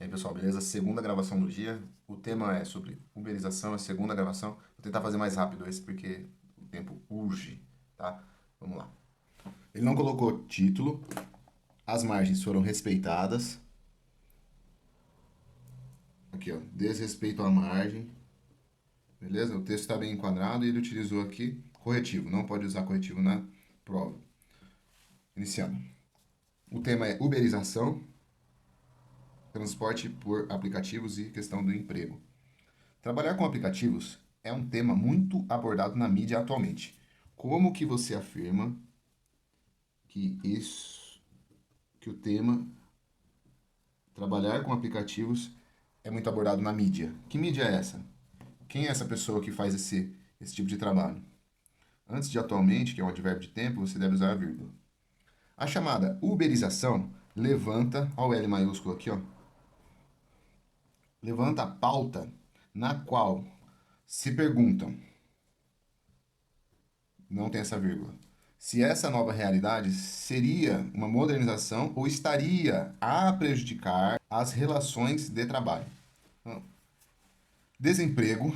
E aí, pessoal, beleza? Segunda gravação do dia. O tema é sobre uberização, é a segunda gravação. Vou tentar fazer mais rápido esse porque o tempo urge, tá? Vamos lá. Ele não colocou título, as margens foram respeitadas. Aqui, ó, desrespeito à margem, beleza? O texto está bem enquadrado e ele utilizou aqui corretivo. Não pode usar corretivo na prova. Iniciando. O tema é uberização, transporte por aplicativos e questão do emprego. Trabalhar com aplicativos é um tema muito abordado na mídia atualmente. Como que você afirma que o tema trabalhar com aplicativos é muito abordado na mídia? Que mídia é essa? Quem é essa pessoa que faz esse tipo de trabalho? Antes de atualmente, que é um advérbio de tempo, você deve usar a vírgula. A chamada uberização levanta, ó o L maiúsculo aqui, ó, levanta a pauta na qual se perguntam, não tem essa vírgula, se essa nova realidade seria uma modernização ou estaria a prejudicar as relações de trabalho. Desemprego,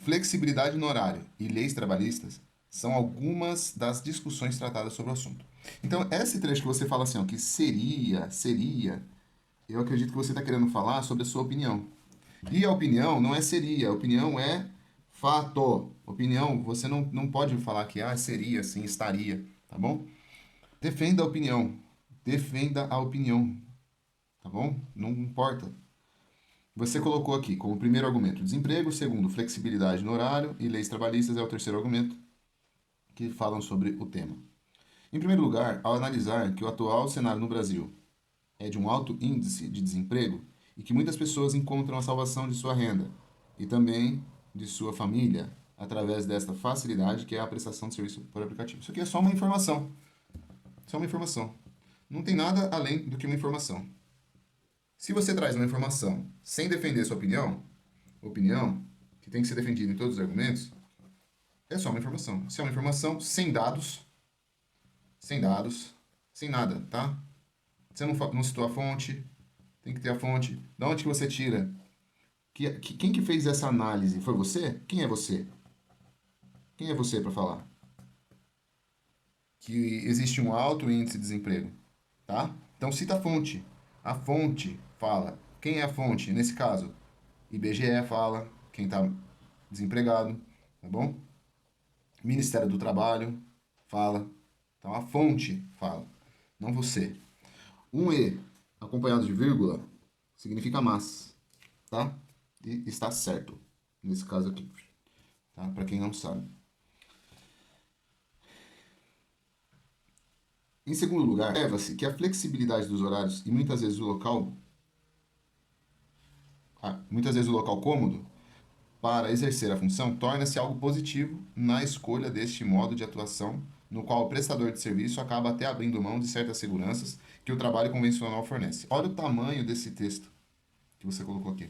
flexibilidade no horário e leis trabalhistas são algumas das discussões tratadas sobre o assunto. Então, esse trecho que você fala assim, ó, que seria, eu acredito que você está querendo falar sobre a sua opinião. E a opinião não é seria, a opinião é fato. Opinião, você não pode falar que seria, assim, estaria, tá bom? Defenda a opinião. Defenda a opinião, tá bom? Não importa. Você colocou aqui como primeiro argumento desemprego, segundo flexibilidade no horário e leis trabalhistas é o terceiro argumento que falam sobre o tema. Em primeiro lugar, ao analisar que o atual cenário no Brasil é de um alto índice de desemprego e que muitas pessoas encontram a salvação de sua renda e também de sua família através desta facilidade que é a prestação de serviço por aplicativo. Isso aqui é só uma informação. Só uma informação. Não tem nada além do que uma informação. Se você traz uma informação sem defender sua opinião, que tem que ser defendida em todos os argumentos, é só uma informação. Se é uma informação sem dados, sem nada, tá? Você não citou a fonte, tem que ter a fonte. Da onde que você tira? Quem que fez essa análise? Foi você? Quem é você? Quem é você para falar? Que existe um alto índice de desemprego, tá? Então cita a fonte. A fonte fala. Quem é a fonte? Nesse caso, IBGE fala quem está desempregado, tá bom? Ministério do Trabalho fala. Então a fonte fala, não você. Um E acompanhado de vírgula significa mas, tá? E está certo nesse caso aqui, tá? Para quem não sabe. Em segundo lugar, observa-se que a flexibilidade dos horários e muitas vezes o local cômodo para exercer a função torna-se algo positivo na escolha deste modo de atuação, no qual o prestador de serviço acaba até abrindo mão de certas seguranças que o trabalho convencional fornece. Olha o tamanho desse texto que você colocou aqui.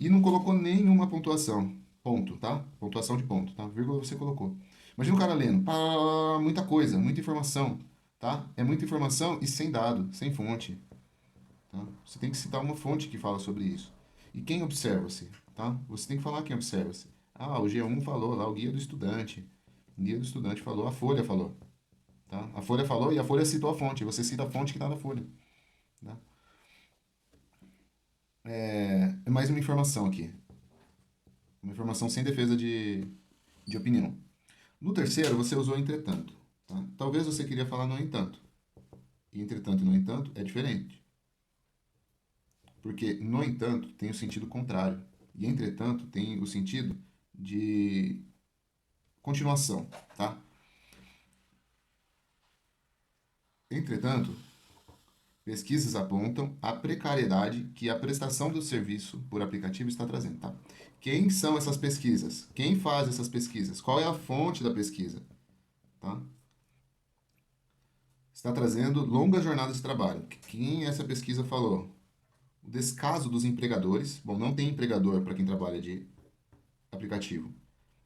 E não colocou nenhuma pontuação. Ponto, tá? Pontuação de ponto, tá? Vírgula você colocou. Imagina o cara lendo. Pá, muita coisa, muita informação, tá? É muita informação e sem dado, sem fonte. Tá? Você tem que citar uma fonte que fala sobre isso. E quem observa-se, tá? Você tem que falar quem observa-se. Ah, o G1 falou lá, o guia do estudante. O guia do estudante falou, a Folha falou. Tá? A Folha falou e a Folha citou a fonte. Você cita a fonte que está na Folha. Tá? É mais uma informação aqui. Uma informação sem defesa de opinião. No terceiro, você usou entretanto. Tá? Talvez você queria falar no entanto. E entretanto e no entanto é diferente. Porque, no entanto, tem o sentido contrário. E, entretanto, tem o sentido de continuação, tá? Entretanto, pesquisas apontam a precariedade que a prestação do serviço por aplicativo está trazendo, tá? Quem são essas pesquisas? Quem faz essas pesquisas? Qual é a fonte da pesquisa? Tá? Está trazendo longas jornadas de trabalho. Quem essa pesquisa falou? O descaso dos empregadores. Bom, não tem empregador para quem trabalha de aplicativo.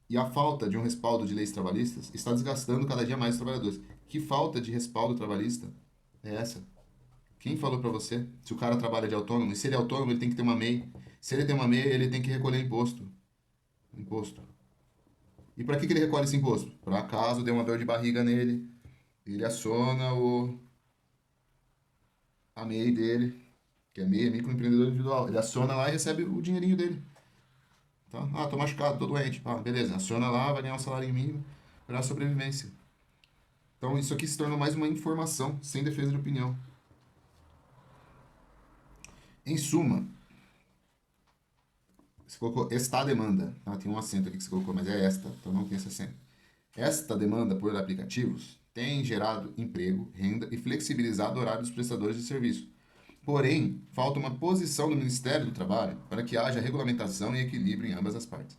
E a falta de um respaldo de leis trabalhistas está desgastando cada dia mais os trabalhadores. Que falta de respaldo trabalhista é essa? Quem falou pra você? Se o cara trabalha de autônomo, e se ele é autônomo, ele tem que ter uma MEI. Se ele tem uma MEI, ele tem que recolher imposto. Imposto. E pra que ele recolhe esse imposto? Por acaso deu uma dor de barriga nele, ele aciona a MEI dele, que é MEI, é microempreendedor individual. Ele aciona lá e recebe o dinheirinho dele. Tá? Ah, tô machucado, tô doente. Ah, beleza. Aciona lá, vai ganhar um salário mínimo para sobrevivência. Então isso aqui se tornou mais uma informação, sem defesa de opinião. Em suma, você colocou esta demanda. Ah, tem um acento aqui que você colocou, mas é esta, então não tem esse acento. Esta demanda por aplicativos tem gerado emprego, renda e flexibilizado o horário dos prestadores de serviço. Porém, falta uma posição do Ministério do Trabalho para que haja regulamentação e equilíbrio em ambas as partes.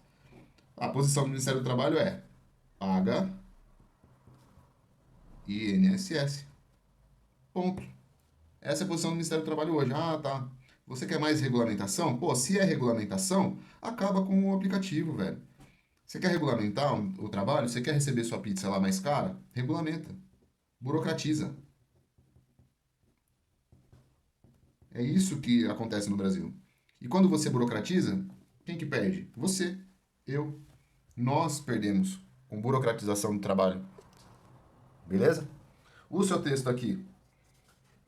A posição do Ministério do Trabalho é paga INSS. Ponto. Essa é a posição do Ministério do Trabalho hoje. Ah, tá. Você quer mais regulamentação? Pô, se é regulamentação, acaba com o aplicativo, velho. Você quer regulamentar o trabalho? Você quer receber sua pizza lá mais cara? Regulamenta. Burocratiza. É isso que acontece no Brasil. E quando você burocratiza, quem que perde? Você, eu, nós perdemos com burocratização do trabalho. Beleza? O seu texto aqui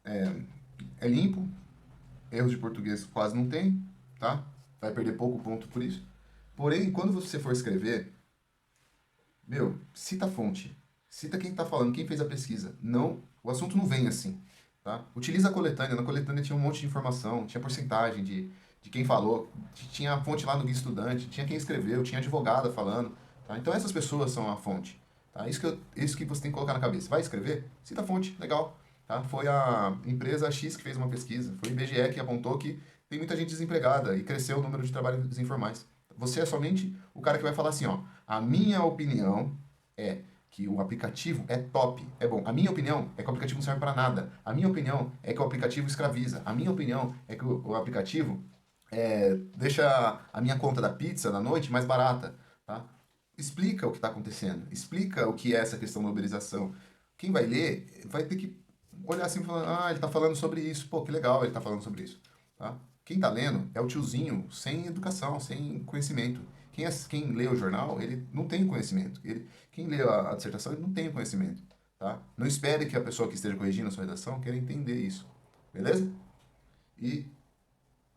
é limpo, erros de português quase não tem, tá? Vai perder pouco ponto por isso. Porém, quando você for escrever, meu, cita a fonte. Cita quem está falando, quem fez a pesquisa. Não, o assunto não vem assim, tá? Utiliza a coletânea. Na coletânea tinha um monte de informação, tinha porcentagem de quem falou, tinha a fonte lá no Guia Estudante, tinha quem escreveu, tinha advogada falando, tá? Então essas pessoas são a fonte, tá? Isso que você tem que colocar na cabeça. Vai escrever? Cita a fonte, legal, tá? Foi a empresa X que fez uma pesquisa, foi o IBGE que apontou que tem muita gente desempregada e cresceu o número de trabalhos informais. Você é somente o cara que vai falar assim, ó, a minha opinião é que o aplicativo é top, é bom. A minha opinião é que o aplicativo não serve para nada. A minha opinião é que o aplicativo escraviza. A minha opinião é que o aplicativo deixa a minha conta da pizza na noite mais barata, tá? Explica o que está acontecendo. Explica o que é essa questão da uberização. Quem vai ler vai ter que olhar assim e falar, ah, ele está falando sobre isso. Pô, que legal ele está falando sobre isso, tá? Quem está lendo é o tiozinho sem educação, sem conhecimento. Quem lê o jornal, ele não tem conhecimento. Quem lê a dissertação, ele não tem conhecimento, tá? Não espere que a pessoa que esteja corrigindo a sua redação queira entender isso, beleza? E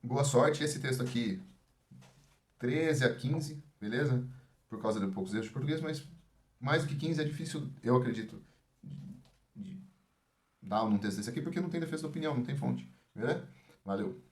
boa sorte. Esse texto aqui, 13 a 15, beleza? Por causa de poucos erros de português, mas mais do que 15 é difícil, eu acredito, de dar num texto desse aqui, porque não tem defesa da opinião, não tem fonte, beleza? Valeu!